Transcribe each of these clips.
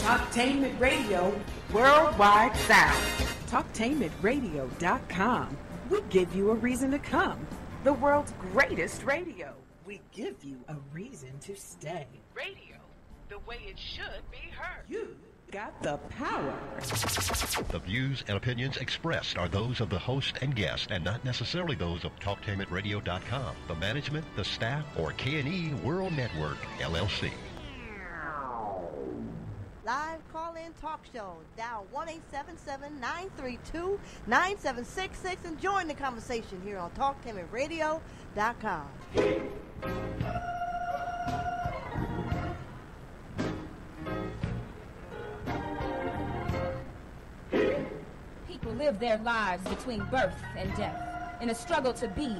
Talktainment Radio, worldwide sound. Talktainmentradio.com. We give you a reason to come. The world's greatest radio. We give you a reason to stay. Radio, the way it should be heard. You got the power. The views and opinions expressed are those of the host and guest and not necessarily those of TalkTainmentRadio.com, the management, the staff, or K&E World Network, LLC. Live call-in talk show. Dial 1-877-932-9766 and join the conversation here on TalkTainmentRadio.com. People live their lives between birth and death in a struggle to be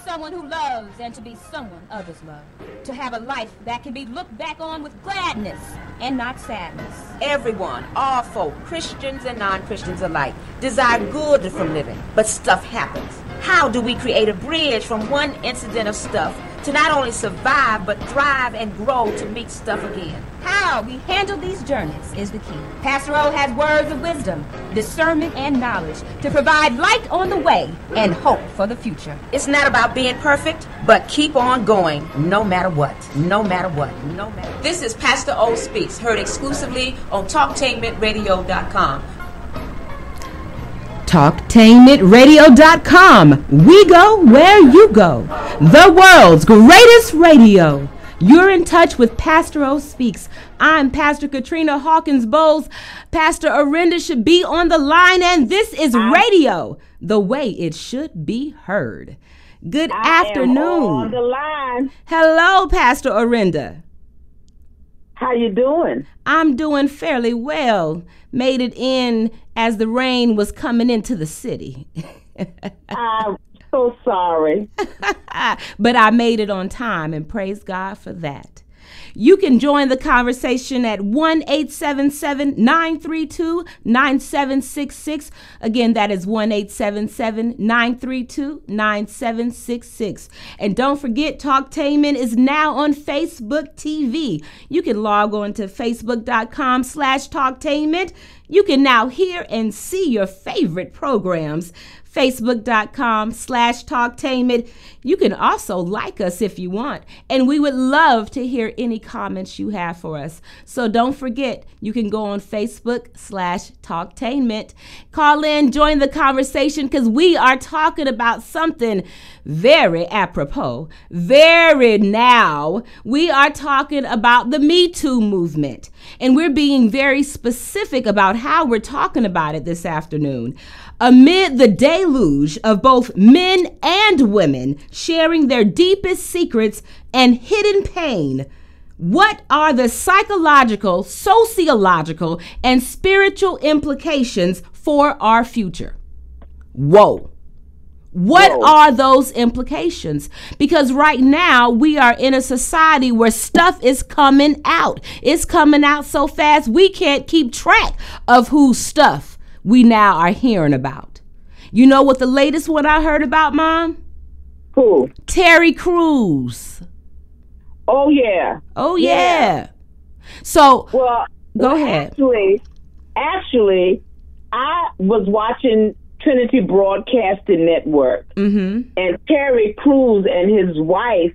someone who loves and to be someone others love. To have a life that can be looked back on with gladness and not sadness. Everyone, all folk, Christians and non-Christians alike, desire good from living, but stuff happens. How do we create a bridge from one incident of stuff to not only survive, but thrive and grow to meet stuff again? How we handle these journeys is the key. Pastor O has words of wisdom, discernment, and knowledge to provide light on the way and hope for the future. It's not about being perfect, but keep on going, no matter what, no matter what, no matter. This is Pastor O Speaks, heard exclusively on TalkTainmentRadio.com. TalkTainmentRadio.com. We go where you go. The world's greatest radio. You're in touch with Pastor O Speaks. I'm Pastor CATRINA HAWKINS-BOWLES. Pastor ORINDA should be on the line, and this is radio, the way it should be heard. Good afternoon. On the line. Hello, Pastor ORINDA. How you doing? I'm doing fairly well. Made it in as the rain was coming into the city. I'm so sorry. But I made it on time, and praise God for that. You can join the conversation at 1-877-932-9766. Again, that is 1-877-932-9766. And don't forget, Talktainment is now on Facebook TV. You can log on to facebook.com/Talktainment. You can now hear and see your favorite programs. Facebook.com/Talktainment. You can also like us if you want, and we would love to hear any comments you have for us. So don't forget, you can go on Facebook/Talktainment. Call in, join the conversation, because we are talking about something very apropos, very now. We are talking about the Me Too movement, and we're being very specific about how we're talking about it this afternoon. Amid the deluge of both men and women sharing their deepest secrets and hidden pain, what are the psychological, sociological, and spiritual implications for our future? Whoa. What are those implications? Because right now we are in a society where stuff is coming out. It's coming out so fast we can't keep track of whose stuff we now are hearing about. You know what the latest one I heard about, Mom? Who? Terry Crews. Oh, yeah. Oh, yeah. So, well, go ahead. Actually, I was watching Trinity Broadcasting Network, and Terry Crews and his wife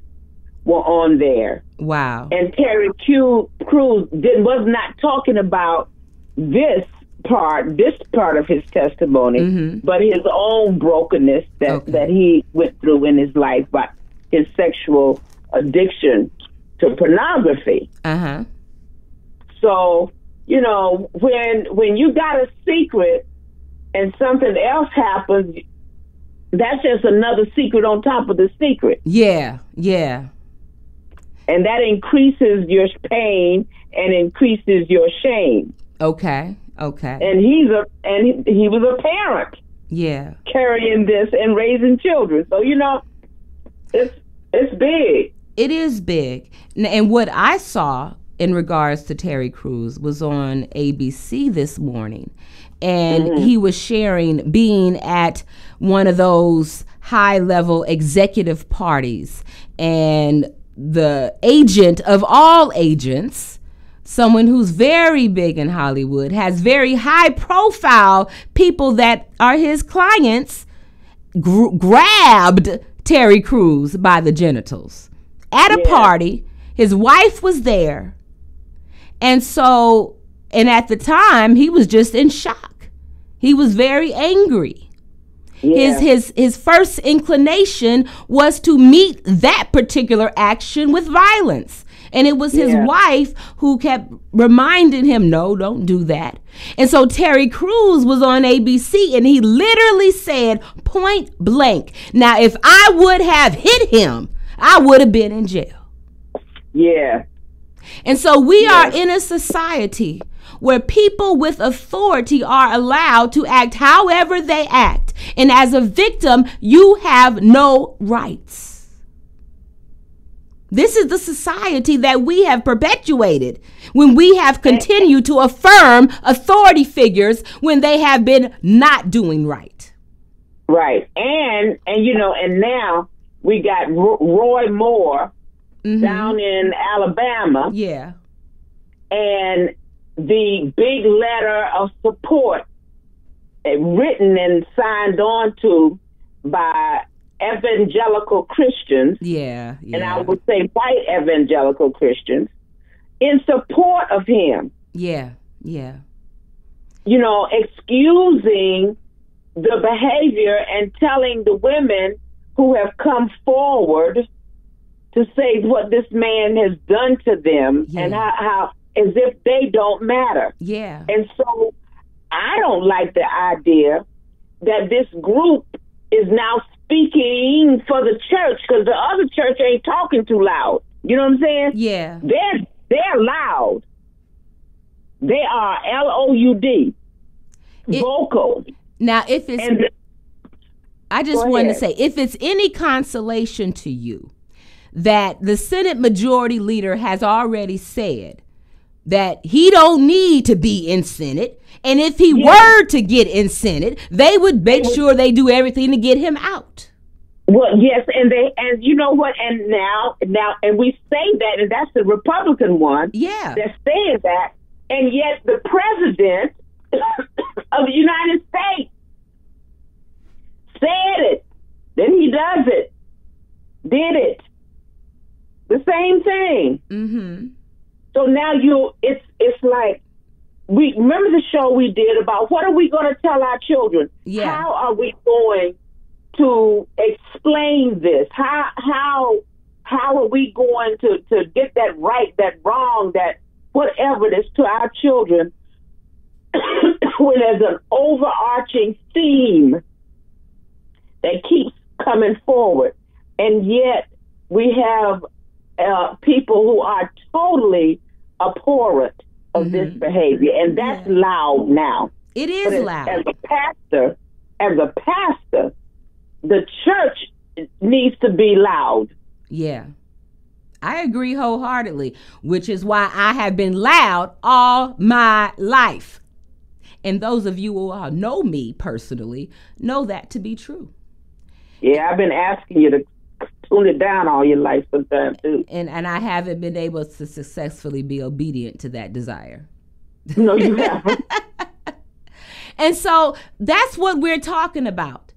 were on there. Wow. And Terry Crews was not talking about this part of his testimony, but his own brokenness that he went through in his life by his sexual addiction to pornography. So, you know, when you got a secret and something else happens, that's just another secret on top of the secret. Yeah, yeah. And that increases your pain and increases your shame. Okay. Okay. And he was a parent. Yeah. Carrying this and raising children. So, you know, it's big. It is big. And what I saw in regards to Terry Crews was on ABC this morning. And he was sharing being at one of those high-level executive parties. And the agent of all agents someone who's very big in Hollywood, has very high profile people that are his clients, grabbed Terry Crews by the genitals at a party. His wife was there. And so, and at the time, he was just in shock. He was very angry. Yeah. His first inclination was to meet that particular action with violence. And it was his wife who kept reminding him, no, don't do that. And so Terry Crews was on ABC, and he literally said point blank, now, if I would have hit him, I would have been in jail. Yeah. And so we are in a society where people with authority are allowed to act however they act. And as a victim, you have no rights. This is the society that we have perpetuated when we have continued to affirm authority figures when they have been not doing right. Right. And you know, and now we got Roy Moore down in Alabama. Yeah. And the big letter of support written and signed on to by evangelical Christians. Yeah. And I would say white evangelical Christians in support of him. Yeah. Yeah. You know, excusing the behavior and telling the women who have come forward to say what this man has done to them and how as if they don't matter. Yeah. And so I don't like the idea that this group is now speaking for the church, because the other church ain't talking too loud. You know what I'm saying? Yeah. They're loud. They are LOUD. Vocal. Now, if it's, I just wanted to say, if it's any consolation to you that the Senate Majority Leader has already said that he don't need to be in Senate, and if he were to get in Senate, they would make sure they do everything to get him out. Well, yes, and you know what, and now, and we say that, and that's the Republican one, that's saying that, and yet the President of the United States said it, then he does it, did it, the same thing. Mm-hmm. So now it's like, we remember the show we did about what are we going to tell our children? Yeah. How are we going to explain this? How are we going to get that right, that wrong, that whatever it is to our children when there's an overarching theme that keeps coming forward, and yet we have people who are totally abhorrent of this behavior, and that's loud now. It is loud. As a pastor, the church needs to be loud. Yeah, I agree wholeheartedly, which is why I have been loud all my life. And those of you who know me personally know that to be true. Yeah, I've been asking you to tune it down all your life sometimes too. And I haven't been able to successfully be obedient to that desire. No, you haven't. And so that's what we're talking about.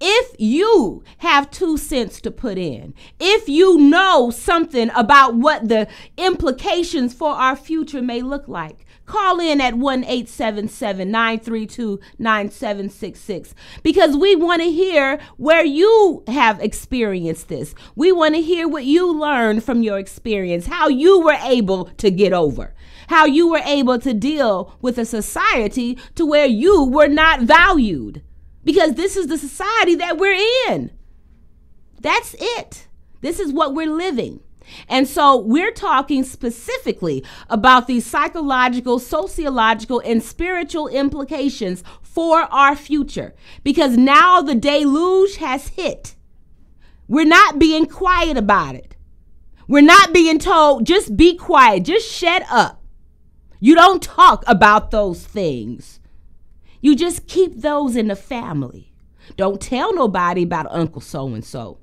If you have 2 cents to put in, if you know something about what the implications for our future may look like, call in at 1-877-932-9766, because we want to hear where you have experienced this. We want to hear what you learned from your experience, how you were able to get over, how you were able to deal with a society to where you were not valued. Because this is the society that we're in. That's it. This is what we're living. And so we're talking specifically about these psychological, sociological, and spiritual implications for our future. Because now the deluge has hit. We're not being quiet about it. We're not being told, just be quiet, just shut up. You don't talk about those things. You just keep those in the family. Don't tell nobody about Uncle so-and-so.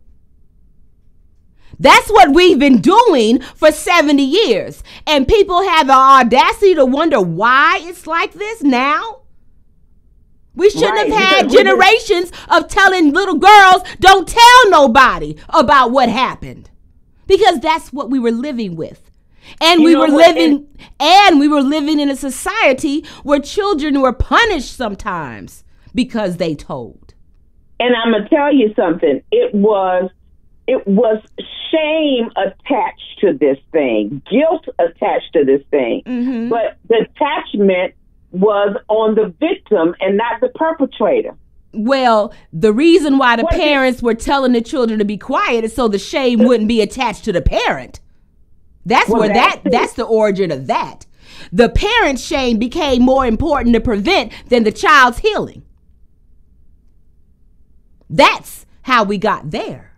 That's what we've been doing for 70 years. And people have the audacity to wonder why it's like this now. We shouldn't have had generations of telling little girls, don't tell nobody about what happened. Because that's what we were living with. And we were living in a society where children were punished sometimes because they told. And I'm going to tell you something. It was shame attached to this thing, guilt attached to this thing. Mm-hmm. But the attachment was on the victim and not the perpetrator. Well, the reason why the parents were telling the children to be quiet is so the shame wouldn't be attached to the parent. That's that's the origin of that. The parent's shame became more important to prevent than the child's healing. That's how we got there.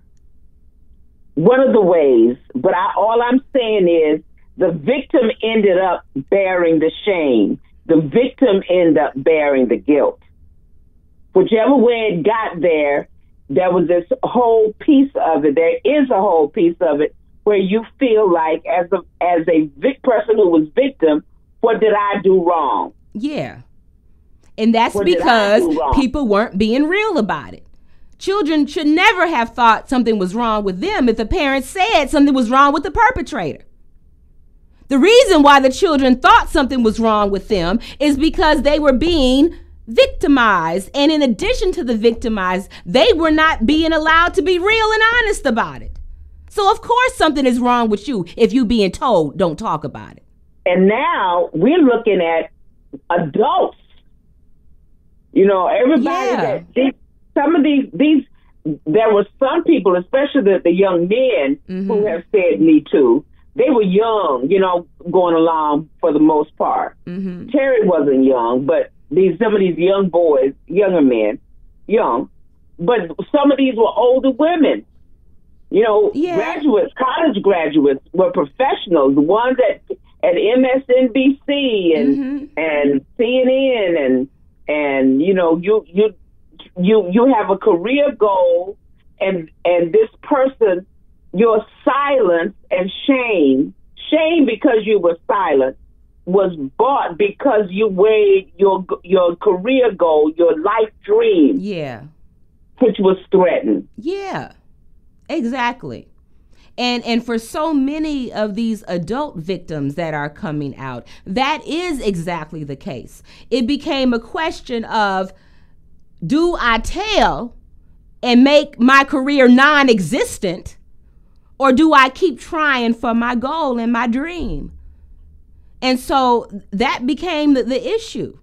One of the ways, but all I'm saying is the victim ended up bearing the shame. The victim ended up bearing the guilt. Whichever way it got there, there was this whole piece of it. There is a whole piece of it where you feel like, as a person who was victim, what did I do wrong? Yeah. And that's because people weren't being real about it. Children should never have thought something was wrong with them if the parents said something was wrong with the perpetrator. The reason why the children thought something was wrong with them is because they were being victimized. And in addition to the victimized, they were not being allowed to be real and honest about it. So of course something is wrong with you if you being told don't talk about it. And now we're looking at adults. You know, everybody some of these there were some people, especially the young men who have said Me Too. They were young, you know, going along for the most part. Mm-hmm. Terry wasn't young, but some of these young boys, younger men, young, but some of these were older women. You know, graduates, college graduates were professionals, the ones at MSNBC and CNN and you know, you have a career goal and this person, your silence and shame because you were silent was bought because you weighed your career goal, your life dream. Yeah. Which was threatened. Yeah, exactly. And for so many of these adult victims that are coming out, that is exactly the case. It became a question of, do I tell and make my career non-existent, or do I keep trying for my goal and my dream? And so that became the issue.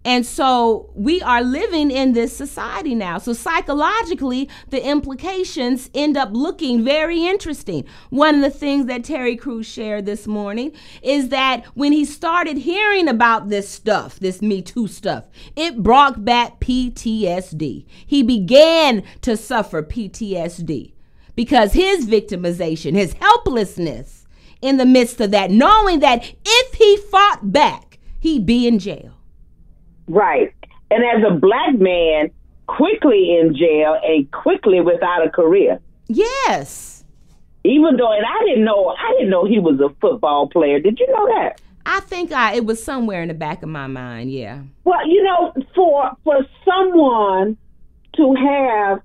And so we are living in this society now. So psychologically, the implications end up looking very interesting. One of the things that Terry Crews shared this morning is that when he started hearing about this stuff, this Me Too stuff, it brought back PTSD. He began to suffer PTSD because his victimization, his helplessness in the midst of that, knowing that if he fought back, he'd be in jail. Right. And as a black man, quickly in jail and quickly without a career. Yes. Even though, and I didn't know he was a football player. Did you know that? I think it was somewhere in the back of my mind, yeah. Well, you know, for someone to have,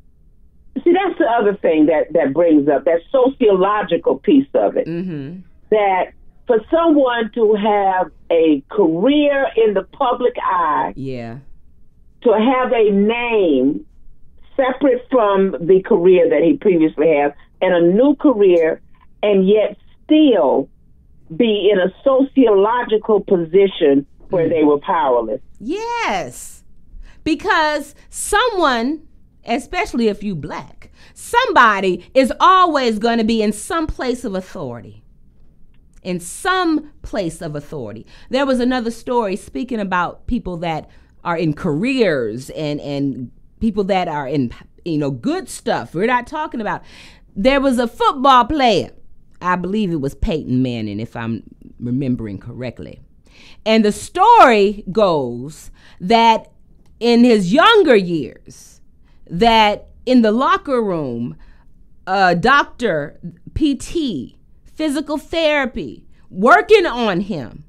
see, that's the other thing that brings up, that sociological piece of it. Mm-hmm. That for someone to have a career in the public eye, to have a name separate from the career that he previously had, and a new career, and yet still be in a sociological position where they were powerless. Yes, because someone, especially if you black, somebody is always going to be in some place of authority. In some place of authority. There was another story speaking about people that are in careers and people that are in, you know, good stuff. We're not talking about. There was a football player. I believe it was Peyton Manning, if I'm remembering correctly. And the story goes that in his younger years, that in the locker room, doctor, PT, physical therapy, working on him,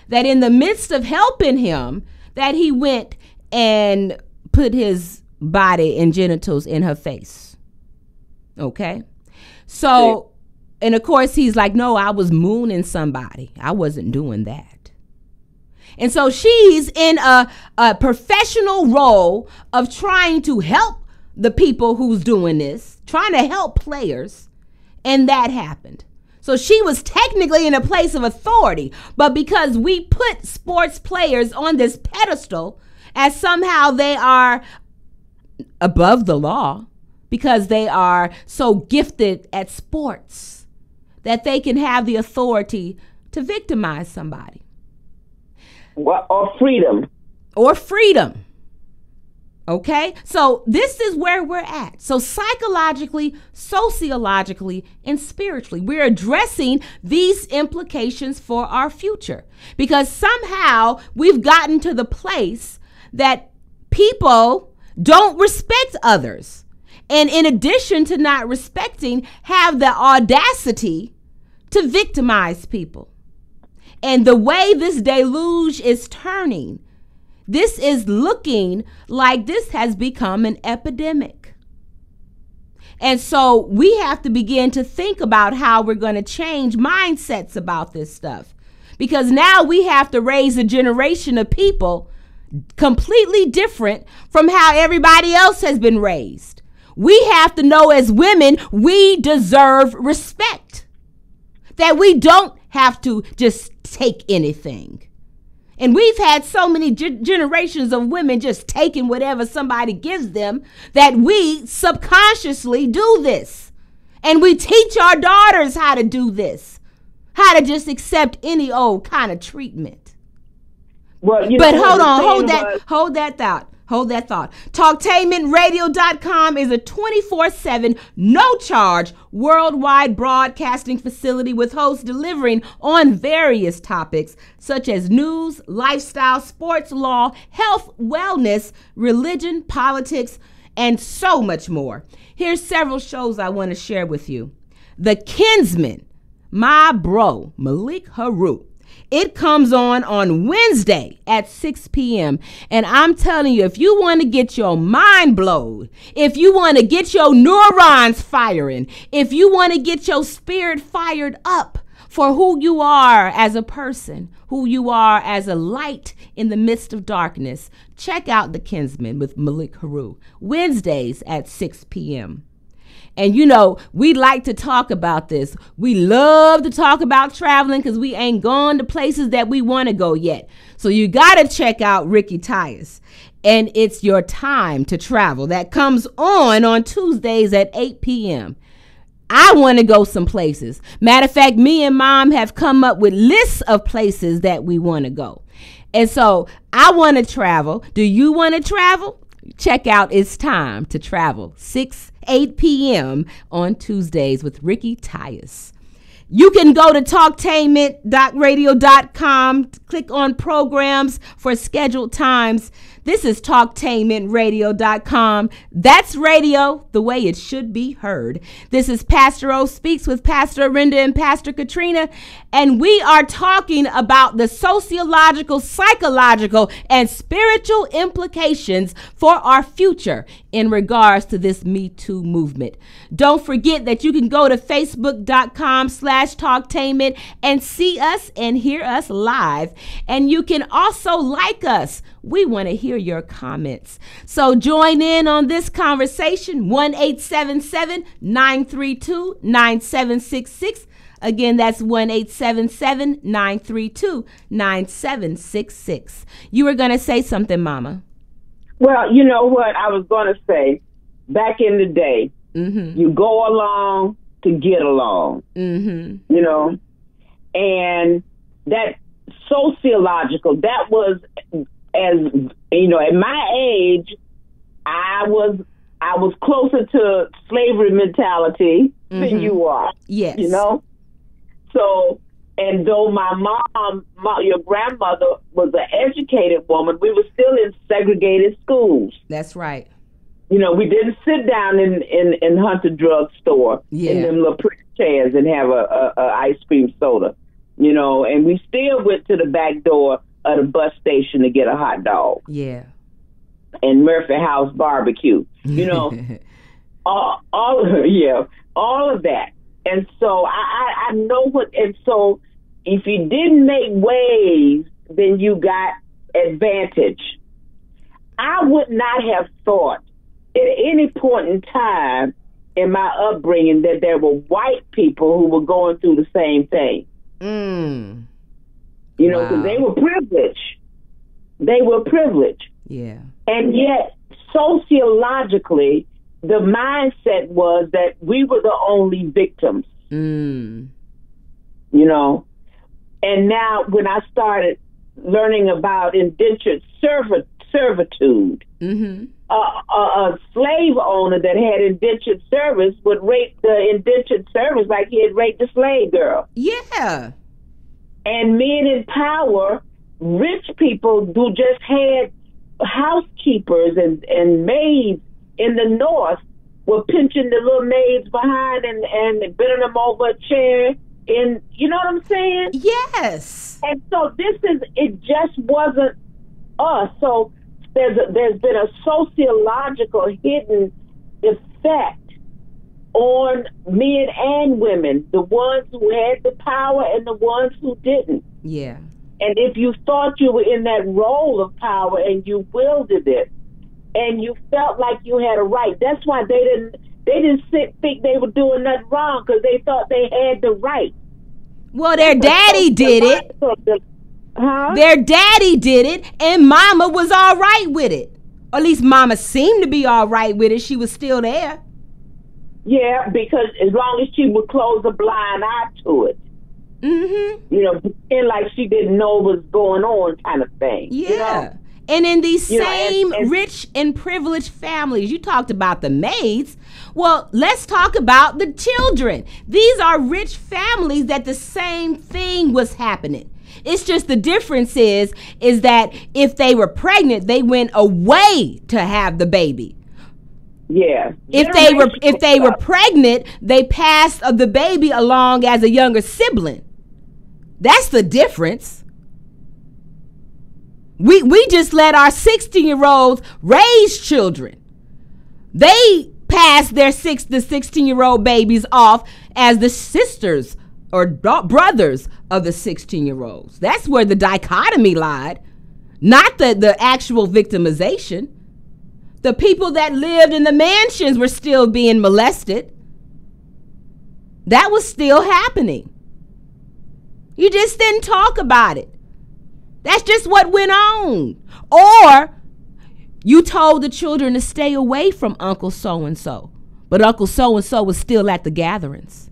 that in the midst of helping him, that he went and put his body and genitals in her face. Okay? So, and of course he's like, no, I was mooning somebody. I wasn't doing that. And so she's in a professional role of trying to help the people who's doing this, trying to help players, and that happened. So she was technically in a place of authority, but because we put sports players on this pedestal as somehow they are above the law because they are so gifted at sports that they can have the authority to victimize somebody. Or freedom. Or freedom. Okay? So this is where we're at. So psychologically, sociologically, and spiritually, we're addressing these implications for our future. Because somehow we've gotten to the place that people don't respect others. And in addition to not respecting, have the audacity to victimize people. And the way this deluge is turning, this is looking like this has become an epidemic. And so we have to begin to think about how we're going to change mindsets about this stuff. Because now we have to raise a generation of people completely different from how everybody else has been raised. We have to know as women, we deserve respect. That we don't have to just take anything. And we've had so many generations of women just taking whatever somebody gives them that we subconsciously do this. And we teach our daughters how to do this, how to just accept any old kind of treatment. Well, but hold that thought. TalkTainmentRadio.com is a 24/7, no-charge, worldwide broadcasting facility with hosts delivering on various topics such as news, lifestyle, sports, law, health, wellness, religion, politics, and so much more. Here's several shows I want to share with you. The Kinsman, my bro, Malik Haru. It comes on Wednesday at 6 p.m. And I'm telling you, if you want to get your mind blown, if you want to get your neurons firing, if you want to get your spirit fired up for who you are as a person, who you are as a light in the midst of darkness, check out The Kinsman with Malik Haru, Wednesdays at 6 p.m. And, you know, we like to talk about this. We love to talk about traveling because we ain't gone to places that we want to go yet. So you got to check out Ricky Tyus. And it's Your Time to Travel. That comes on Tuesdays at 8 p.m. I want to go some places. Matter of fact, me and Mom have come up with lists of places that we want to go. And so I want to travel. Do you want to travel? Check out It's Time to Travel, 8 p.m. on Tuesdays with Ricky Tyus. You can go to talktainment.radio.com, click on programs for scheduled times. This is talktainmentradio.com. That's radio the way it should be heard. This is Pastor O Speaks with Pastor ORINDA and Pastor CATRINA, and we are talking about the sociological, psychological, and spiritual implications for our future in regards to this Me Too movement. Don't forget that you can go to facebook.com/talktainment and see us and hear us live. And you can also like us. We want to hear your comments. So join in on this conversation, 1-877-932-9766. Again, that's 1-877-932-9766. You were going to say something, Mama. Well, you know what I was going to say. Back in the day, you go along to get along, you know, and that sociological, that was, as you know, at my age, I was closer to slavery mentality than you are. Yes. You know? So, and though my mom, your grandmother, was an educated woman, we were still in segregated schools. That's right. You know, we didn't sit down in Hunter Drug Store in them little pretty chairs and have a ice cream soda. You know, and we still went to the back door of the bus station to get a hot dog. Yeah. And Murphy House barbecue. You know, all of that. And so I know what. And so if you didn't make waves, then you got advantage. I would not have thought at any point in time in my upbringing that there were white people who were going through the same thing. You know, because they were privileged. They were privileged. Yeah. And yet, sociologically, the mindset was that we were the only victims. You know? And now, when I started learning about indentured servitude, a slave owner that had indentured service would rape the indentured service like he had raped the slave girl. Yeah. And men in power, rich people who just had housekeepers and maids in the North were pinching the little maids behind and bending them over a chair. And you know what I'm saying? Yes. And so it just wasn't us. So there's been a sociological hidden effect on men and women, the ones who had the power and the ones who didn't. Yeah. And if you thought you were in that role of power and you wielded it and you felt like you had a right, that's why they didn't think they were doing nothing wrong, because they thought they had the right. Well, their daddy did it. Their daddy did it, and mama was all right with it. Or at least mama seemed to be all right with it. She was still there. Yeah, because as long as she would close a blind eye to it. You know, pretend like she didn't know what was going on, kind of thing. Yeah. You know? And in these same rich and privileged families, you talked about the maids. Well, let's talk about the children. These are rich families that the same thing was happening. It's just the difference is that if they were pregnant, they went away to have the baby. Yeah. If they were pregnant, they passed the baby along as a younger sibling. That's the difference. We just let our 16-year-olds raise children. They pass the 16-year-old babies off as the sisters or brothers of the 16-year-olds. That's where the dichotomy lied, not the actual victimization. The people that lived in the mansions were still being molested. That was still happening. You just didn't talk about it. That's just what went on. Or you told the children to stay away from Uncle so-and-so, but Uncle so-and-so was still at the gatherings.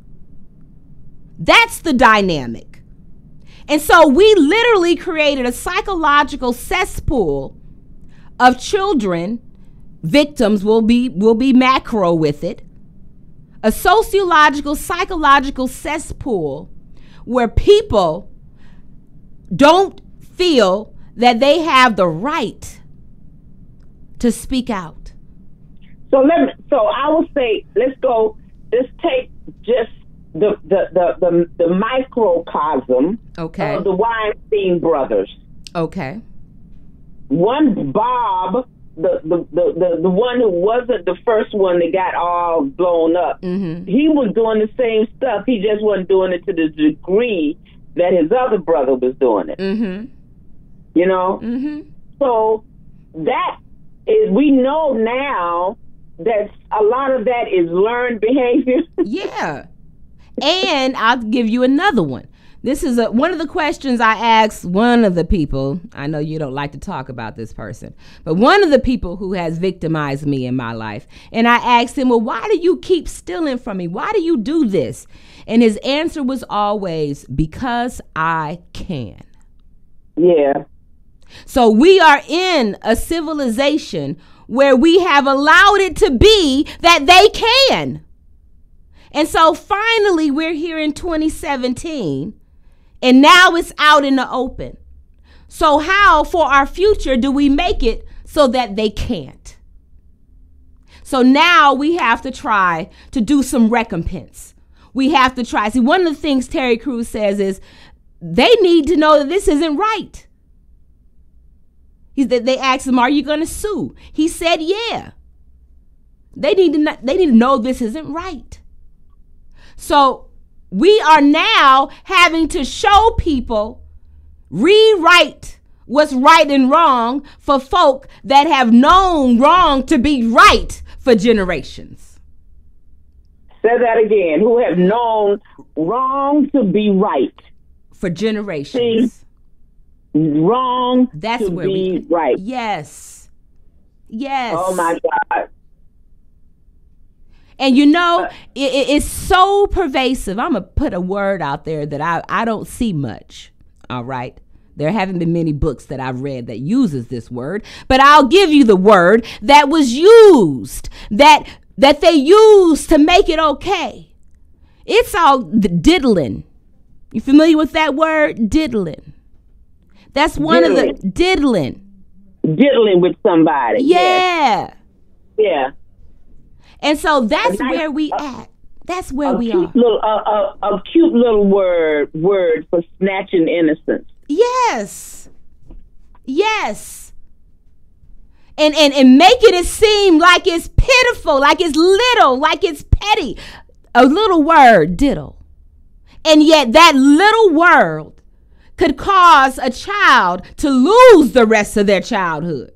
That's the dynamic. And so we literally created a psychological cesspool of children. Victims will be macro with it. A sociological, psychological cesspool where people don't feel that they have the right to speak out. So I will say, let's take just the microcosm of the Weinstein brothers. Okay. One Bob, the one who wasn't the first one that got all blown up, he was doing the same stuff. He just wasn't doing it to the degree that his other brother was doing it. You know? So that is, we know now that a lot of that is learned behavior. Yeah. And I'll give you another one. This is one of the questions I asked one of the people. I know you don't like to talk about this person, but one of the people who has victimized me in my life. And I asked him, well, why do you keep stealing from me? Why do you do this? And his answer was always, because I can. Yeah. So we are in a civilization where we have allowed it to be that they can. And so finally we're here in 2017. And now it's out in the open. So how, for our future, do we make it so that they can't? So now we have to try to do some recompense. We have to try. See, one of the things Terry Crews says is they need to know that this isn't right. They asked him, are you going to sue? He said, yeah. They need to know this isn't right. So we are now having to show people, rewrite what's right and wrong for folk that have known wrong to be right for generations. Say that again. Who have known wrong to be right for generations. See, wrong That's to where be right. Yes. Yes. Oh my God. And you know, it's so pervasive. I'm going to put a word out there that I don't see much. All right. There haven't been many books that I've read that uses this word, but I'll give you the word that was used, that they used to make it okay. It's all diddling. You familiar with that word? Diddling. That's one of the diddling. Diddling with somebody. Yeah. Yeah. And so that's where we at. That's where we are. A cute little word for snatching innocence. Yes. Yes. And making it seem like it's pitiful, like it's little, like it's petty. A little word, diddle. And yet that little word could cause a child to lose the rest of their childhood.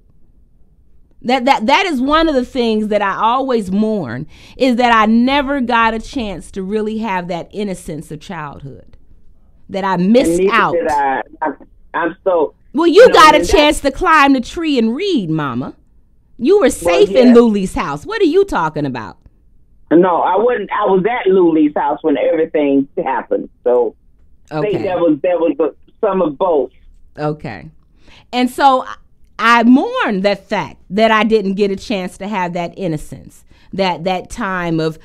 That is one of the things that I always mourn, is that I never got a chance to really have that innocence of childhood. That I missed out. I'm so... Well, you got a chance to climb the tree and read, Mama. You were safe in Luli's house. What are you talking about? No, I wasn't. I was at Luli's house when everything happened. So I think there was some of both. Okay. And so I mourn that fact that I didn't get a chance to have that innocence, that time of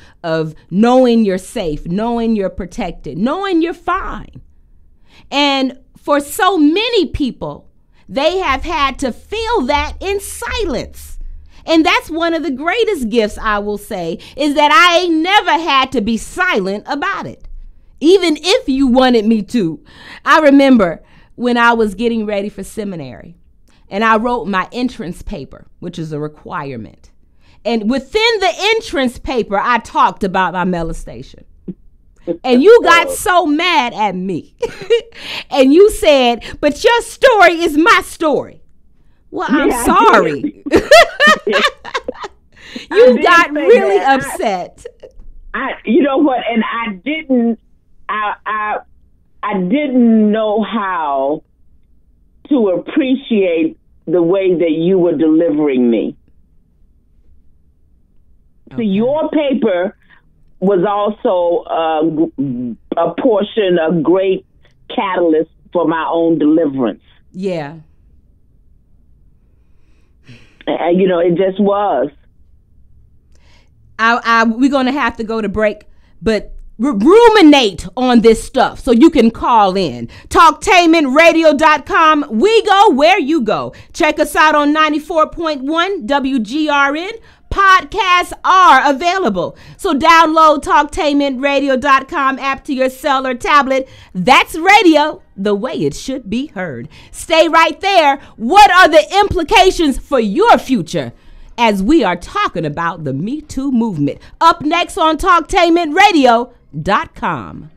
knowing you're safe, knowing you're protected, knowing you're fine. And for so many people, they have had to feel that in silence. And that's one of the greatest gifts, I will say, is that I ain't never had to be silent about it, even if you wanted me to. I remember when I was getting ready for seminary, and I wrote my entrance paper, which is a requirement. And within the entrance paper, I talked about my molestation. And you got so mad at me. And you said, but your story is my story. Well, I'm sorry. You got really upset. You know what? And I didn't know how to appreciate the way that you were delivering me. Okay. So your paper was also a portion, a great catalyst for my own deliverance. Yeah. You know, it just was. We're going to have to go to break, but ruminate on this stuff so you can call in. Talktainmentradio.com. We go where you go. Check us out on 94.1 WGRN. Podcasts are available. So download Talktainmentradio.com app to your cell or tablet. That's radio the way it should be heard. Stay right there. What are the implications for your future as we are talking about the Me Too movement? Up next on Talktainmentradio.com.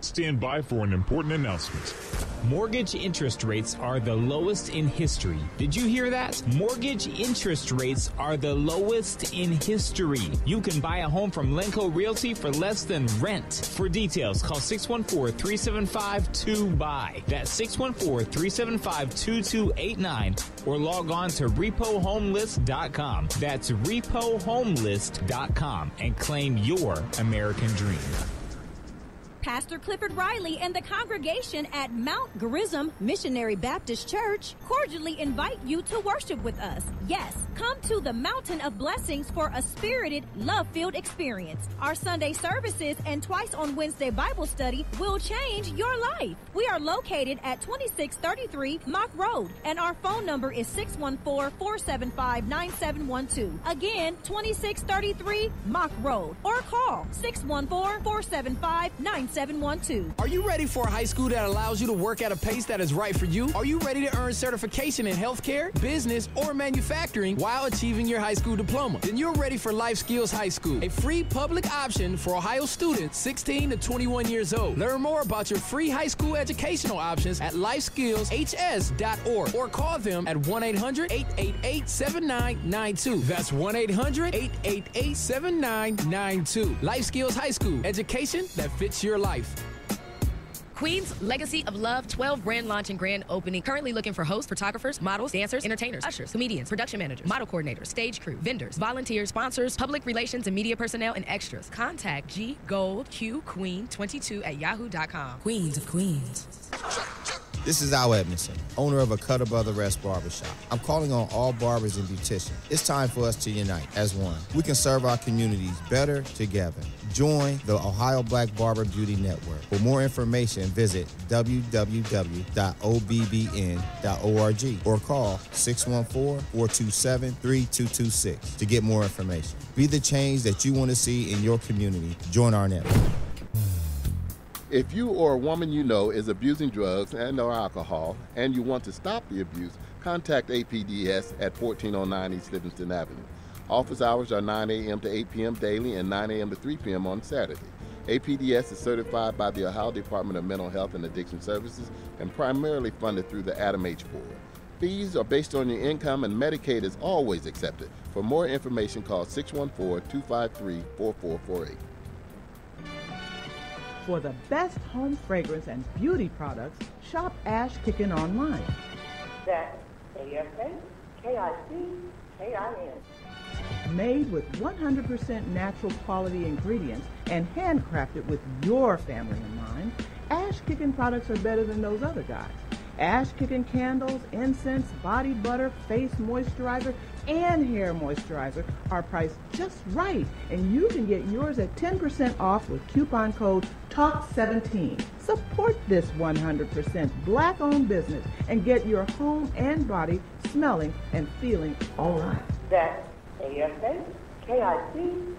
Stand by for an important announcement. Mortgage interest rates are the lowest in history. Did you hear that? Mortgage interest rates are the lowest in history. You can buy a home from Lenco Realty for less than rent. For details, call 614-375-2BUY. That's 614-375-2289 or log on to repohomelist.com. That's repohomelist.com and claim your American dream. Pastor Clifford Riley and the congregation at Mount Gerizim Missionary Baptist Church cordially invite you to worship with us. Yes, come to the Mountain of Blessings for a spirited, love-filled experience. Our Sunday services and twice on Wednesday Bible study will change your life. We are located at 2633 Mock Road, and our phone number is 614-475-9712. Again, 2633 Mock Road, or call 614-475-9712. Are you ready for a high school that allows you to work at a pace that is right for you? Are you ready to earn certification in healthcare, business, or manufacturing while achieving your high school diploma? Then you're ready for Life Skills High School, a free public option for Ohio students 16 to 21 years old. Learn more about your free high school educational options at lifeskillshs.org or call them at 1-800-888-7992. That's 1-800-888-7992. Life Skills High School, education that fits your life. Queen's Legacy of Love 12 grand launch and grand opening. Currently looking for hosts, photographers, models, dancers, entertainers, ushers, comedians, production managers, model coordinators, stage crew, vendors, volunteers, sponsors, public relations and media personnel, and extras. Contact GGoldQQueen22@yahoo.com. Queens of Queens. This is Al Edmondson, owner of a Cutter Brother Rest Barbershop. I'm calling on all barbers and beauticians. It's time for us to unite as one. We can serve our communities better together. Join the Ohio Black Barber Beauty Network. For more information, visit www.obbn.org or call 614-427-3226 to get more information. Be the change that you want to see in your community. Join our network. If you or a woman you know is abusing drugs and/or alcohol and you want to stop the abuse, contact APDS at 1409 East Livingston Avenue. Office hours are 9 a.m. to 8 p.m. daily and 9 a.m. to 3 p.m. on Saturday. APDS is certified by the Ohio Department of Mental Health and Addiction Services and primarily funded through the Adam H. Board. Fees are based on your income and Medicaid is always accepted. For more information, call 614-253-4448. For the best home fragrance and beauty products, shop Ash Kickin' online. That's ASHKICKIN. Made with 100% natural quality ingredients and handcrafted with your family in mind, Ash Kickin' products are better than those other guys. Ash Kickin' candles, incense, body butter, face moisturizer, and hair moisturizer are priced just right, and you can get yours at 10% off with coupon code TALK17. Support this 100% black-owned business and get your home and body smelling and feeling all right. That's ASHKICKIN.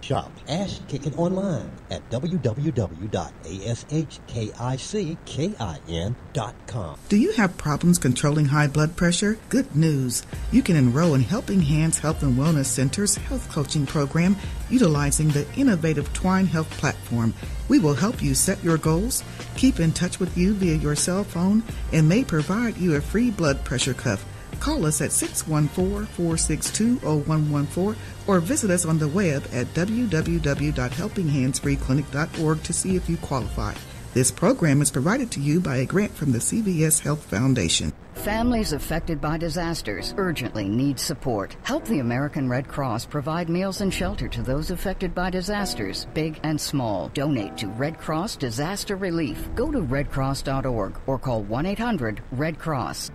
Shop Ash Kickin' online at www.ashkickin.com. Do you have problems controlling high blood pressure? Good news. You can enroll in Helping Hands Health and Wellness Center's health coaching program utilizing the innovative Twine Health platform. We will help you set your goals, keep in touch with you via your cell phone, and may provide you a free blood pressure cuff. Call us at 614-462-0114 or visit us on the web at www.helpinghandsfreeclinic.org to see if you qualify. This program is provided to you by a grant from the CVS Health Foundation. Families affected by disasters urgently need support. Help the American Red Cross provide meals and shelter to those affected by disasters, big and small. Donate to Red Cross Disaster Relief. Go to redcross.org or call 1-800-RED-CROSS.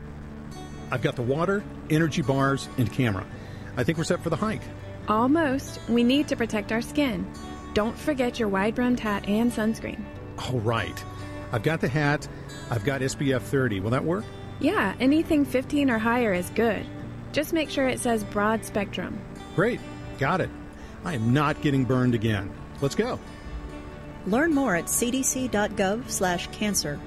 I've got the water, energy bars, and camera. I think we're set for the hike. Almost. We need to protect our skin. Don't forget your wide-brimmed hat and sunscreen. All right. I've got the hat. I've got SPF 30. Will that work? Yeah, anything 15 or higher is good. Just make sure it says broad spectrum. Great. Got it. I am not getting burned again. Let's go. Learn more at cdc.gov/cancer.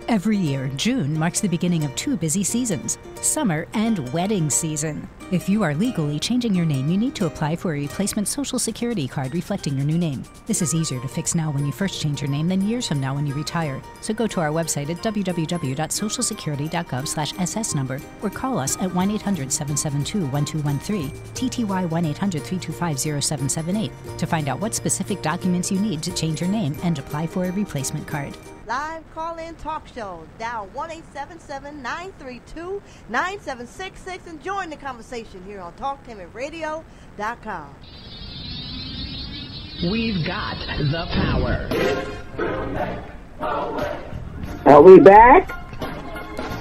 Every year, June marks the beginning of two busy seasons, summer and wedding season. If you are legally changing your name, you need to apply for a replacement Social Security card reflecting your new name. This is easier to fix now when you first change your name than years from now when you retire. So go to our website at www.socialsecurity.gov/SS number or call us at 1-800-772-1213, TTY 1-800-325-0778 to find out what specific documents you need to change your name and apply for a replacement card. Live call-in talk show. Dial 1-877-932-9766 and join the conversation here on TalkTameRadio.com. We've got the power. Are we back?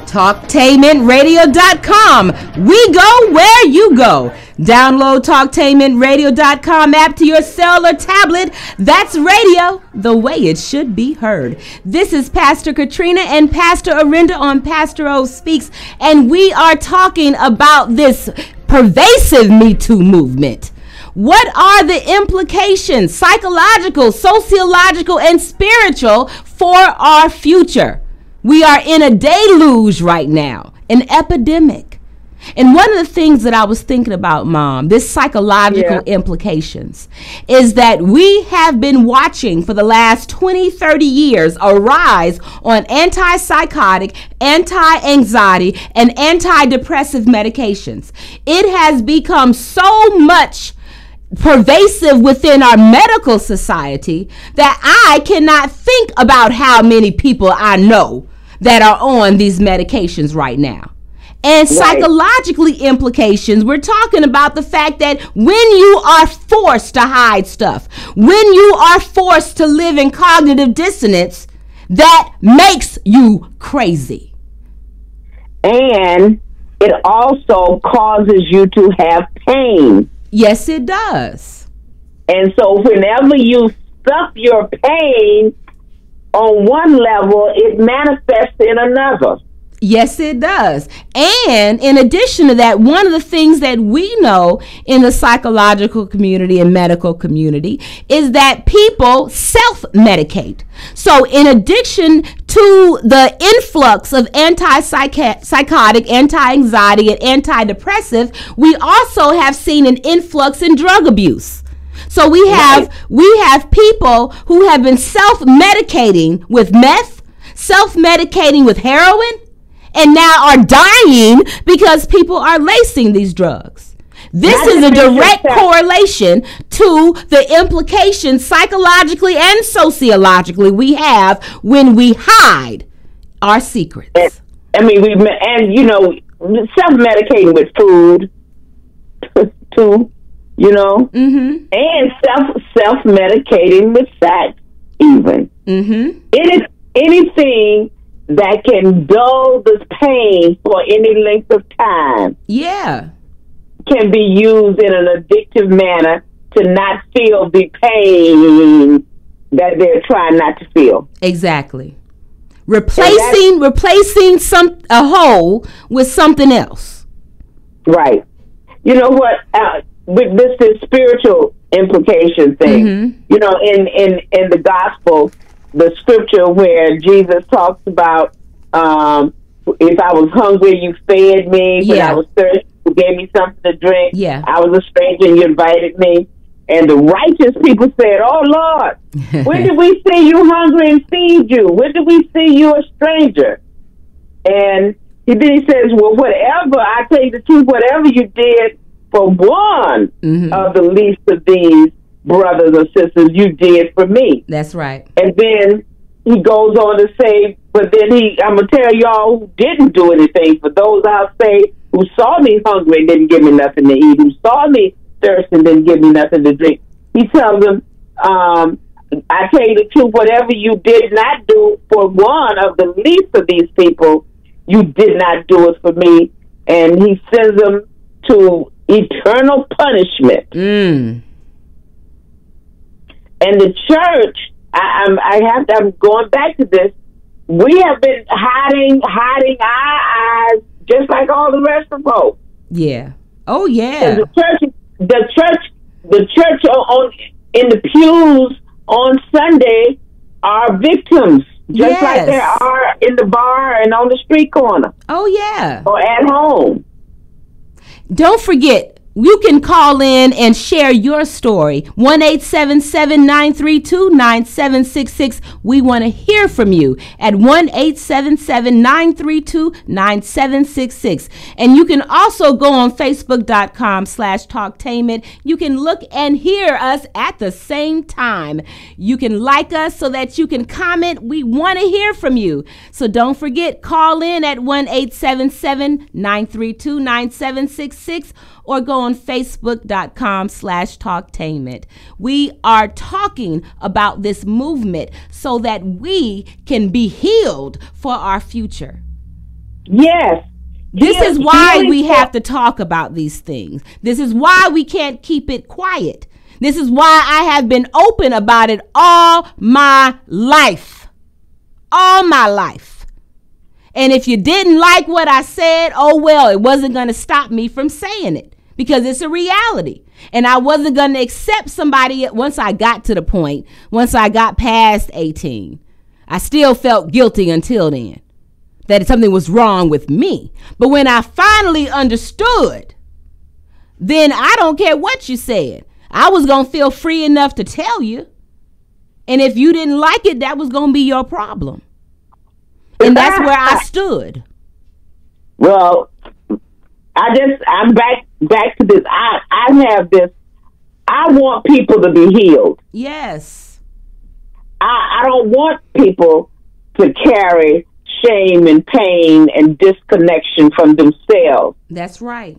TalkTameRadio.com. We go where you go. Download TalkTameRadio.com app to your cell or tablet. That's radio, the way it should be heard. This is Pastor Katrina and Pastor Orinda on Pastor O Speaks, and we are talking about this pervasive Me Too movement. What are the implications, psychological, sociological, and spiritual, for our future? We are in a deluge right now, an epidemic. And one of the things that I was thinking about, Mom, this psychological implications, is that we have been watching for the last 20, 30 years a rise on antipsychotic, anti-anxiety, and antidepressive medications. It has become so much pervasive within our medical society that I cannot think about how many people I know that are on these medications right now. And psychologically implications, we're talking about the fact that when you are forced to hide stuff, when you are forced to live in cognitive dissonance, that makes you crazy. And it also causes you to have pain. Yes, it does. And so whenever you stuff your pain on one level, it manifests in another. Yes, it does. And in addition to that, one of the things that we know in the psychological community and medical community is that people self-medicate. So in addition to the influx of antipsychotic, anti-anxiety, and antidepressive, we also have seen an influx in drug abuse. So we have people who have been self-medicating with meth, self-medicating with heroin, and now are dying because people are lacing these drugs. This is a direct correlation to the implications psychologically and sociologically we have when we hide our secrets. Self-medicating with food too, and self-medicating with sex even. Anything that can dull this pain for any length of time. Can be used in an addictive manner to not feel the pain that they're trying not to feel. Exactly. Replacing a hole with something else. Right. You know what? With this spiritual implication thing, in the gospel, the scripture where Jesus talks about, if I was hungry, you fed me. When I was thirsty, you gave me something to drink. I was a stranger and you invited me. And the righteous people said, oh, Lord, when did we see you hungry and feed you? When did we see you a stranger? And then he says, well, whatever, I tell you the truth, whatever you did for one of the least of these brothers or sisters, you did for me. That's right. And then he goes on to say, but then I'm going to tell y'all who didn't do anything for those, I'll say, who saw me hungry and didn't give me nothing to eat, who saw me thirsty and didn't give me nothing to drink. He tells them, I tell you the truth, whatever you did not do for one of the least of these people, you did not do it for me. And he sends them to eternal punishment. And the church, I'm going back to this. We have been hiding our eyes just like all the rest of folks. Yeah. Oh yeah. The church in the pews on Sunday are victims Just like there are in the bar and on the street corner. Oh, yeah. Or at home. Don't forget, you can call in and share your story. 1-877-932-9766. We want to hear from you at 1-877-932-9766. And you can also go on Facebook.com/Talktainment. You can look and hear us at the same time. You can like us so that you can comment. We want to hear from you. So don't forget, call in at 1-877-932-9766. or go on Facebook.com/Talktainment. We are talking about this movement so that we can be healed for our future. Yes. This is why we have to talk about these things. This is why we can't keep it quiet. This is why I have been open about it all my life. All my life. And if you didn't like what I said, oh well, it wasn't going to stop me from saying it. Because it's a reality. And I wasn't going to accept somebody once I got to the point, once I got past 18. I still felt guilty until then, that something was wrong with me. But when I finally understood, then I don't care what you said. I was going to feel free enough to tell you. And if you didn't like it, that was going to be your problem. And that's where I stood. Well, I'm back to this. I have this. I want people to be healed. Yes. I don't want people to carry shame and pain and disconnection from themselves. That's right.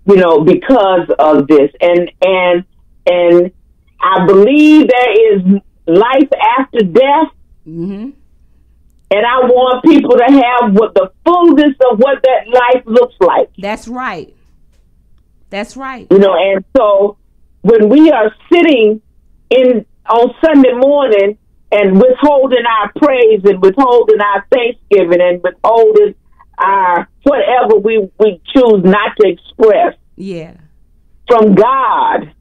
Because of this. And I believe there is life after death. Mm-hmm. And I want people to have the fullness of what that life looks like. That's right. That's right. And so when we are sitting on Sunday morning and withholding our praise and withholding our thanksgiving and withholding our whatever we choose not to express from God,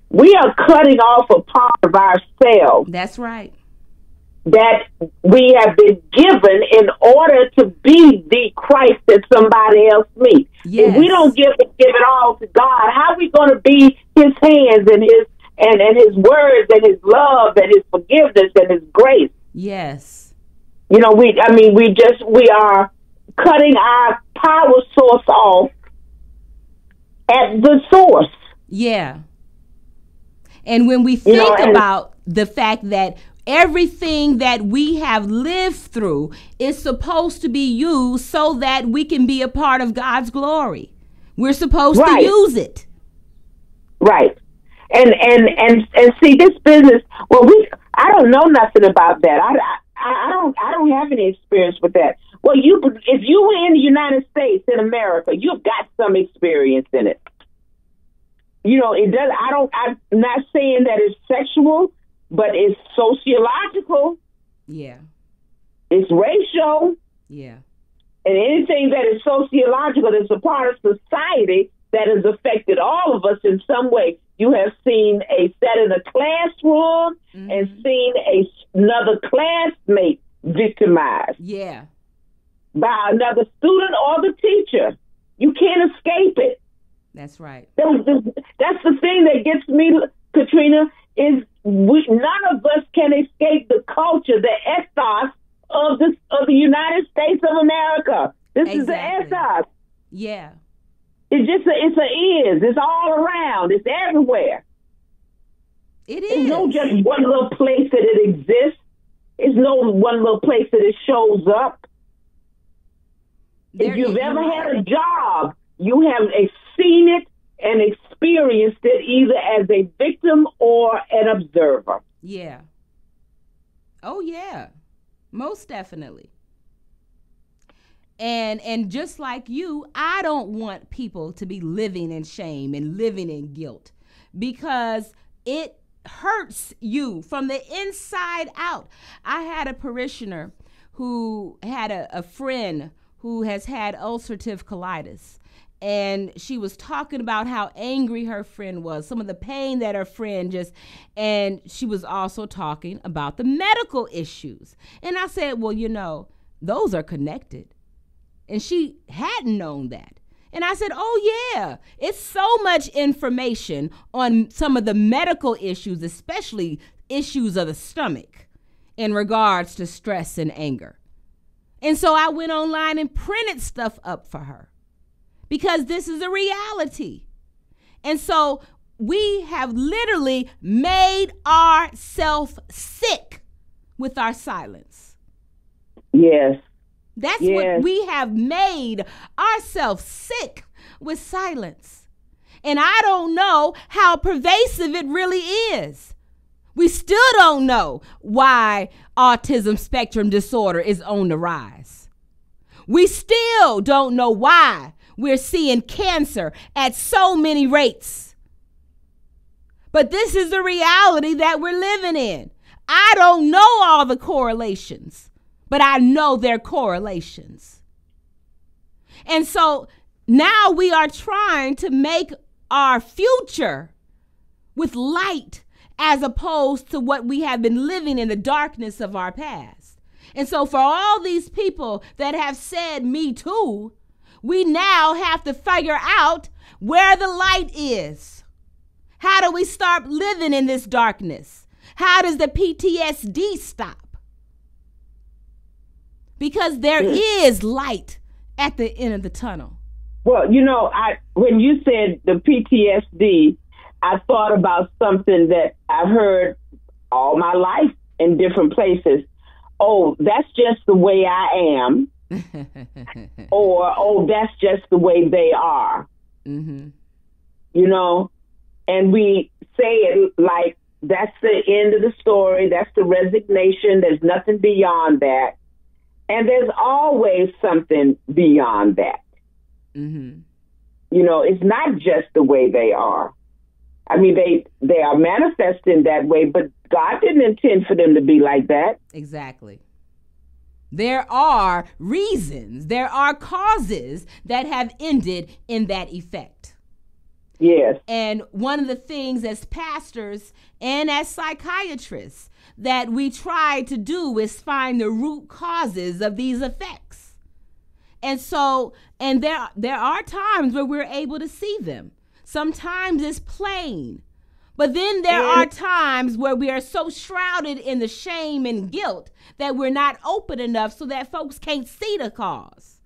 we are cutting off a part of ourselves. That's right. That we have been given in order to be the Christ that somebody else meets. Yes. If we don't give it all to God, how are we going to be His hands and His words and His love and His forgiveness and His grace? Yes. We are cutting our power source off at the source. Yeah. And when we think about the fact that everything that we have lived through is supposed to be used so that we can be a part of God's glory. We're supposed to use it. Right. And see this business. Well, I don't know nothing about that. I don't have any experience with that. Well, if you were in the United States, in America, you've got some experience in it. It does. I'm not saying that it's sexual. But it's sociological. Yeah. It's racial. Yeah. And anything that is sociological that's a part of society that has affected all of us in some way. You have seen sat in a classroom and seen another classmate victimized. Yeah. By another student or the teacher. You can't escape it. That's right. That's the thing that gets me, Katrina, is none of us can escape the culture, the ethos of the United States of America. This is the ethos. Yeah. It's all around. It's everywhere. It is. It's no just one little place that it exists. It's no one little place that it shows up. If you've ever had a job, you have seen it and experienced it either as a victim or an observer. Yeah. Oh, yeah. Most definitely. And just like you, I don't want people to be living in shame and living in guilt because it hurts you from the inside out. I had a parishioner who had a friend who has had ulcerative colitis. and she was talking about how angry her friend was, some of the pain that her friend and she was also talking about the medical issues. And I said, well, you know, those are connected. And she hadn't known that. And I said, oh, yeah, it's so much information on some of the medical issues, especially issues of the stomach in regards to stress and anger. And so I went online and printed stuff up for her because this is a reality. And so we have literally made ourselves sick with our silence. Yes. That's what we have made ourselves sick with silence. And I don't know how pervasive it really is. We still don't know why autism spectrum disorder is on the rise. We still don't know why we're seeing cancer at so many rates. But this is the reality that we're living in. I don't know all the correlations, but I know they're correlations. And so now we are trying to make our future with light as opposed to what we have been living in the darkness of our past. And so for all these people that have said me too, we now have to figure out where the light is. How do we start living in this darkness? How does the PTSD stop? Because there is light at the end of the tunnel. Well, you know, when you said the PTSD, I thought about something that I've heard all my life in different places. Oh, that's just the way I am. Or, oh, that's just the way they are. Mm-hmm. You know, and we say it like that's the end of the story. That's the resignation. There's nothing beyond that. And there's always something beyond that. Mm-hmm. You know, it's not just the way they are. I mean, they are manifesting that way, but God didn't intend for them to be like that. Exactly. There are reasons, there are causes that have ended in that effect. Yes. And one of the things as pastors and as psychiatrists that we try to do is find the root causes of these effects. And so, and there are times where we're able to see them. Sometimes it's plain. But then there are times where we are so shrouded in the shame and guilt that we're not open enough so that folks can't see the cause.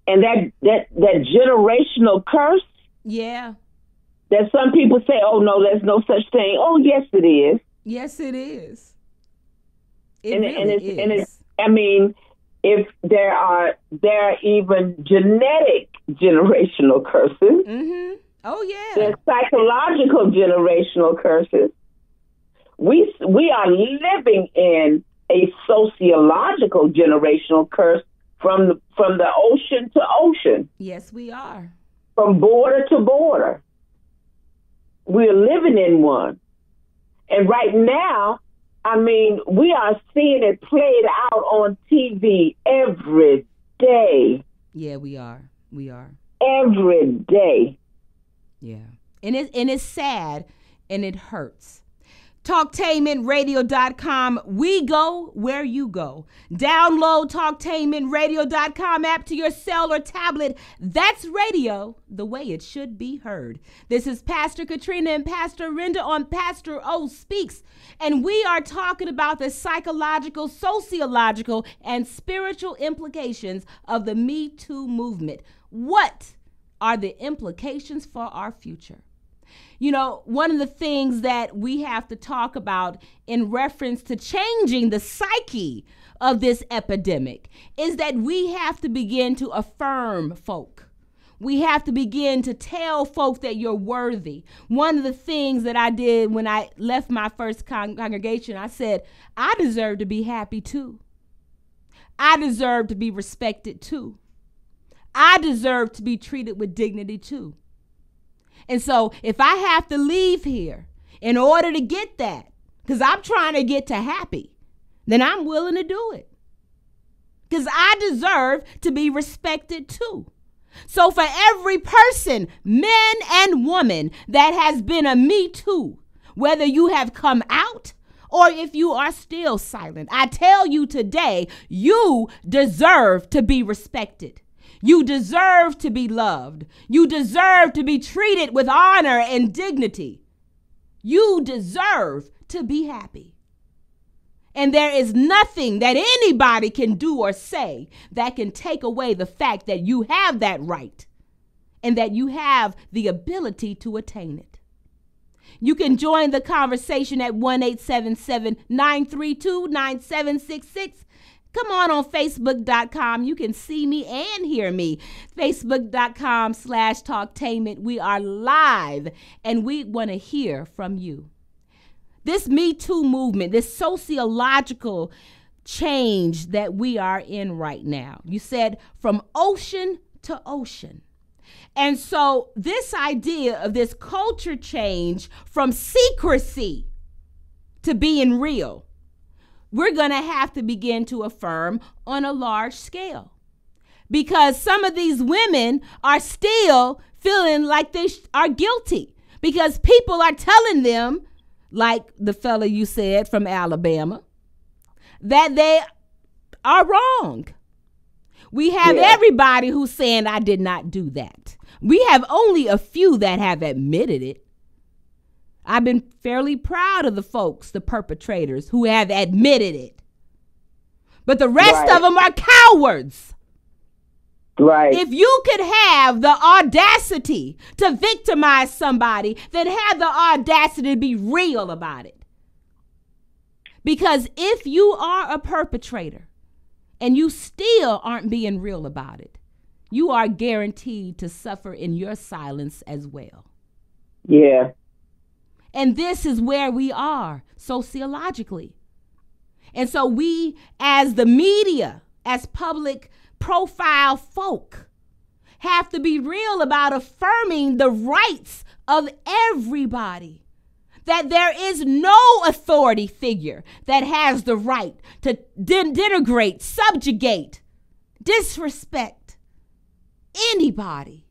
And that generational curse. Yeah. That some people say, oh, no, there's no such thing. Oh, yes, it is. Yes, it is. I mean, if there are even genetic generational curses. Mm-hmm. Oh, yeah. There's psychological generational curses. We are living in a sociological generational curse from the ocean to ocean. Yes, we are. From border to border. We're living in one. And right now, I mean, we are seeing it played out on TV every day. Yeah, we are. We are. Every day. Yeah. And it's sad and it hurts. TalkTainmentRadio.com. We go where you go. Download TalkTainmentRadio.com app to your cell or tablet. That's radio the way it should be heard. This is Pastor Katrina and Pastor Orinda on Pastor O Speaks. And we are talking about the psychological, sociological, and spiritual implications of the Me Too movement. What are the implications for our future? You know, one of the things that we have to talk about in reference to changing the psyche of this epidemic is that we have to begin to affirm folk. We have to begin to tell folk that you're worthy. One of the things that I did when I left my first congregation, I said, I deserve to be happy too. I deserve to be respected too. I deserve to be treated with dignity too. And so if I have to leave here in order to get that, because I'm trying to get to happy, then I'm willing to do it. Because I deserve to be respected too. So for every person, man and woman, that has been a Me Too, whether you have come out or if you are still silent, I tell you today, you deserve to be respected. You deserve to be loved. You deserve to be treated with honor and dignity. You deserve to be happy. And there is nothing that anybody can do or say that can take away the fact that you have that right and that you have the ability to attain it. You can join the conversation at 1-877-932-9766. Come on Facebook.com. You can see me and hear me. Facebook.com/Talktainment. We are live and we want to hear from you. This Me Too movement, this sociological change that we are in right now. You said from ocean to ocean. And so this idea of this culture change from secrecy to being real, we're going to have to begin to affirm on a large scale. Because some of these women are still feeling like they are guilty. Because people are telling them, like the fella you said from Alabama, that they are wrong. We have everybody who's saying, I did not do that. We have only a few that have admitted it. I've been fairly proud of the folks, the perpetrators, who have admitted it. But the rest of them are cowards. Right. If you could have the audacity to victimize somebody, then have the audacity to be real about it. Because if you are a perpetrator and you still aren't being real about it, you are guaranteed to suffer in your silence as well. Yeah. And this is where we are sociologically. And so we, as the media, as public profile folk, have to be real about affirming the rights of everybody. That there is no authority figure that has the right to denigrate, subjugate, disrespect anybody.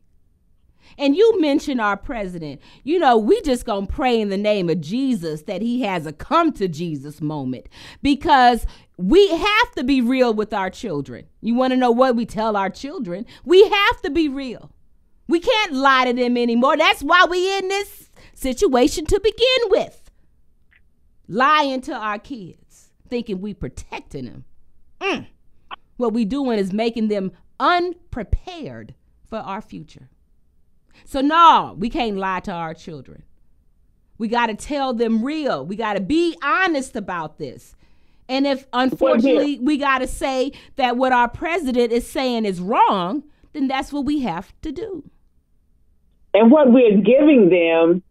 And you mentioned our president. You know, we just gonna pray in the name of Jesus that he has a come to Jesus moment, because we have to be real with our children. You want to know what we tell our children? We have to be real. We can't lie to them anymore. That's why we in this situation to begin with. Lying to our kids, thinking we protecting them. What we doing is making them unprepared for our future. So no, we can't lie to our children. We got to tell them real. We got to be honest about this. And if, unfortunately, we got to say that what our president is saying is wrong, then that's what we have to do. And what we're giving them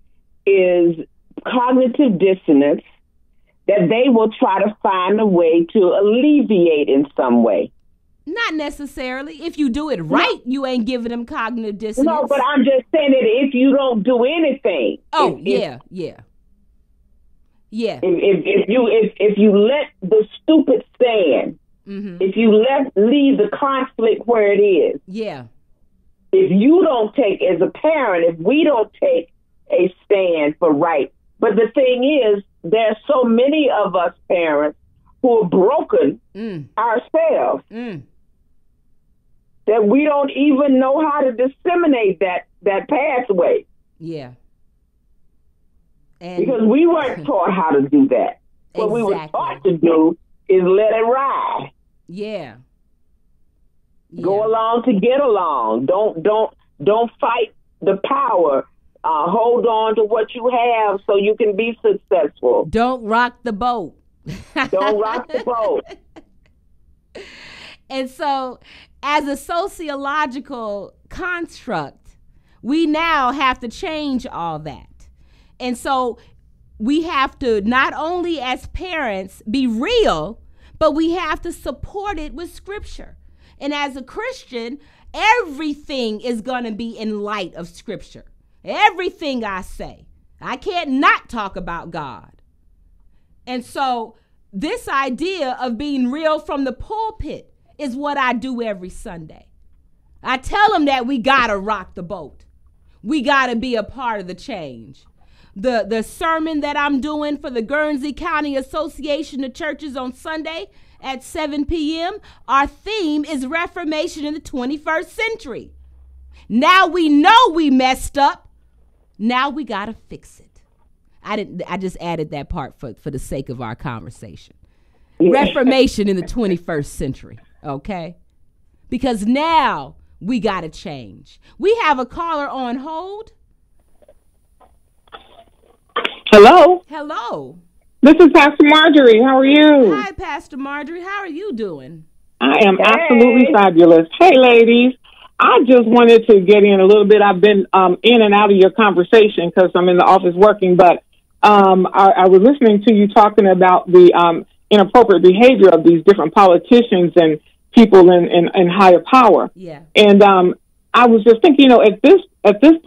is cognitive dissonance that they will try to find a way to alleviate in some way. Not necessarily. If you do it right, you ain't giving them cognitive dissonance. No, but I'm just saying that if you don't do anything. Yeah. If you let the stupid stand, if you leave the conflict where it is. Yeah. If you don't take, as a parent, if we don't take a stand for right. But the thing is, there's so many of us parents who are broken ourselves that we don't even know how to disseminate that pathway. Yeah. And because we weren't taught how to do that. What we were taught to do is let it ride. Yeah. Go along to get along. Don't fight the power. Hold on to what you have so you can be successful. Don't rock the boat. Don't rock the boat. And so, as a sociological construct, we now have to change all that. And so we have to not only as parents be real, but we have to support it with scripture. And as a Christian, everything is going to be in light of scripture. Everything I say, I can't not talk about God. And so this idea of being real from the pulpit is what I do every Sunday. I tell them that we got to rock the boat. We got to be a part of the change. The sermon that I'm doing for the Guernsey County Association of Churches on Sunday at 7 p.m., our theme is Reformation in the 21st century. Now we know we messed up. Now we got to fix it. I just added that part for the sake of our conversation. Reformation in the 21st century, okay? Because now we got to change. We have a caller on hold. Hello. Hello. This is Pastor Marjorie. How are you? Hi, Pastor Marjorie. How are you doing? I am absolutely fabulous. Hey, ladies. I just wanted to get in a little bit. I've been in and out of your conversation because I'm in the office working, but I was listening to you talking about the inappropriate behavior of these different politicians and people in higher power. Yeah. And I was just thinking, at this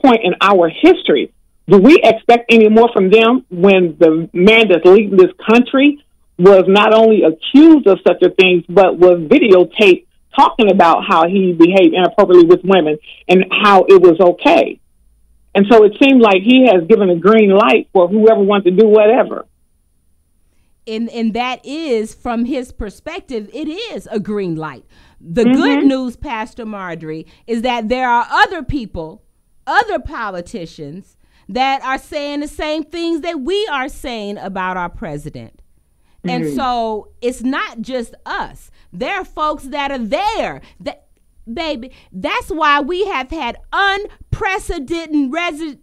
point in our history, do we expect any more from them when the man that's leading this country was not only accused of such a thing, but was videotaped talking about how he behaved inappropriately with women and how it was okay? And so it seemed like he has given a green light for whoever wants to do whatever. And that is, from his perspective, it is a green light. The good news, Pastor Marjorie, is that there are other people, other politicians, that are saying the same things that we are saying about our president. And so it's not just us. There are folks that are there. Baby, that's why we have had unprecedented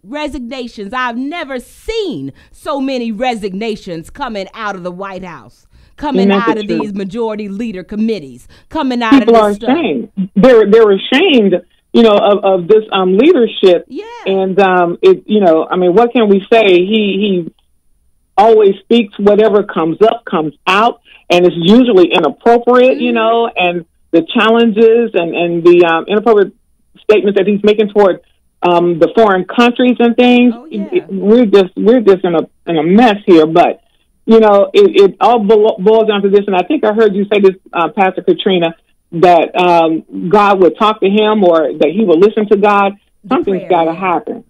resignations. I've never seen so many resignations coming out of the White House, coming out of these majority leader committees, coming out People of this are ashamed. They're ashamed, of this leadership. Yeah. And what can we say? He always speaks whatever comes out, and it's usually inappropriate, and the challenges and the inappropriate statements that he's making toward the foreign countries and things. Oh, yeah. We're just in a mess here. But it all boils down to this. And I think I heard you say this, Pastor Katrina, that God would talk to him or that he would listen to God. Something's got to happen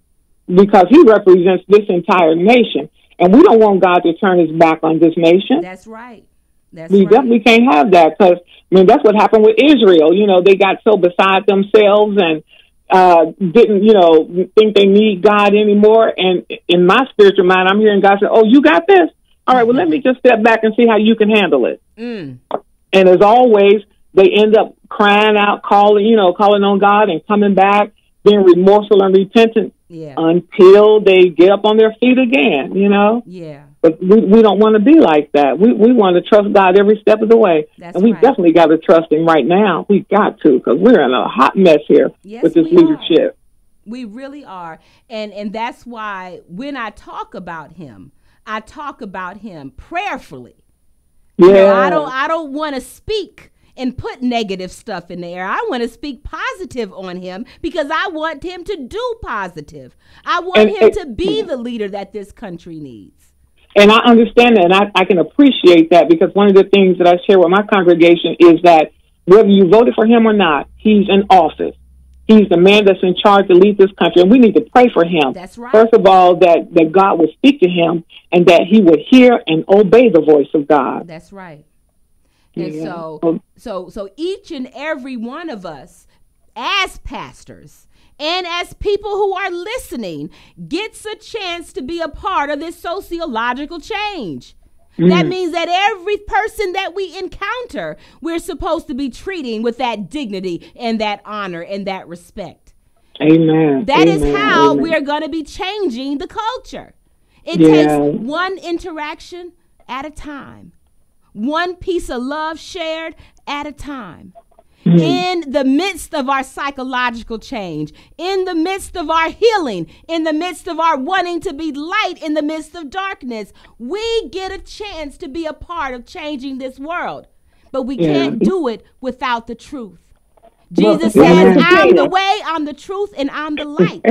because he represents this entire nation, and we don't want God to turn his back on this nation. That's right. We definitely can't have that because, that's what happened with Israel. They got so beside themselves and didn't, think they need God anymore. And in my spiritual mind, I'm hearing God say, oh, you got this? All right, well, let me just step back and see how you can handle it. And as always, they end up crying out, calling on God and coming back, being remorseful and repentant until they get up on their feet again, Yeah. But we don't want to be like that. We want to trust God every step of the way. That's and we definitely got to trust him right now. We got to, because we're in a hot mess here with this leadership. We really are. And that's why when I talk about him prayerfully. Yeah. I don't want to speak and put negative stuff in the air. I want to speak positive on him because I want him to do positive. I want him to be the leader that this country needs. And I understand that, and I can appreciate that, because one of the things that I share with my congregation is that whether you voted for him or not, he's in office. He's the man that's in charge to lead this country, and we need to pray for him. That's right. First of all, that God would speak to him and that he would hear and obey the voice of God. That's right. And so each and every one of us as pastors and as people who are listening gets a chance to be a part of this sociological change. That means that every person that we encounter, we're supposed to be treating with that dignity and that honor and that respect. Amen. That is how we're going to be changing the culture. It takes one interaction at a time. One piece of love shared at a time. In the midst of our psychological change, in the midst of our healing, in the midst of our wanting to be light in the midst of darkness, we get a chance to be a part of changing this world. But we can't do it without the truth. Jesus says, I'm the way, I'm the truth, and I'm the light.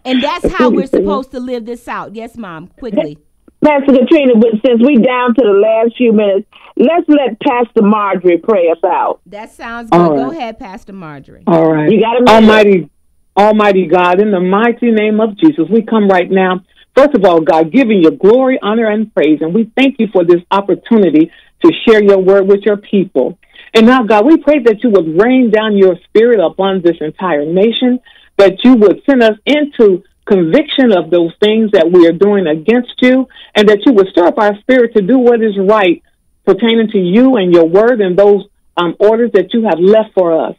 And that's how we're supposed to live this out. Yes, Mom, quickly. Pastor Katrina, since we down to the last few minutes, let's let Pastor Marjorie pray us out. That sounds good. Go ahead, Pastor Marjorie. All right. You got to Almighty God, in the mighty name of Jesus, we come right now. First of all, God, giving you glory, honor, and praise. And we thank you for this opportunity to share your word with your people. And now, God, we pray that you would rain down your spirit upon this entire nation, that you would send us into conviction of those things that we are doing against you, and that you would stir up our spirit to do what is right pertaining to you and your word and those orders that you have left for us.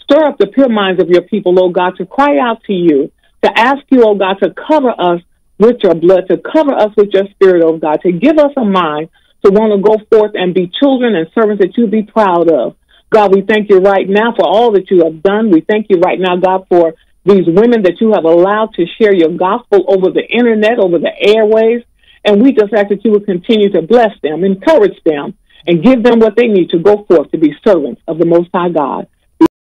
Stir up the pure minds of your people, oh God, to cry out to you, to ask you, oh God, to cover us with your blood, to cover us with your spirit, oh God, to give us a mind to want to go forth and be children and servants that you be proud of. God, we thank you right now for all that you have done. We thank you right now, God, for these women that you have allowed to share your gospel over the internet, over the airwaves. And we just ask that you would continue to bless them, encourage them, and give them what they need to go forth to be servants of the Most High God.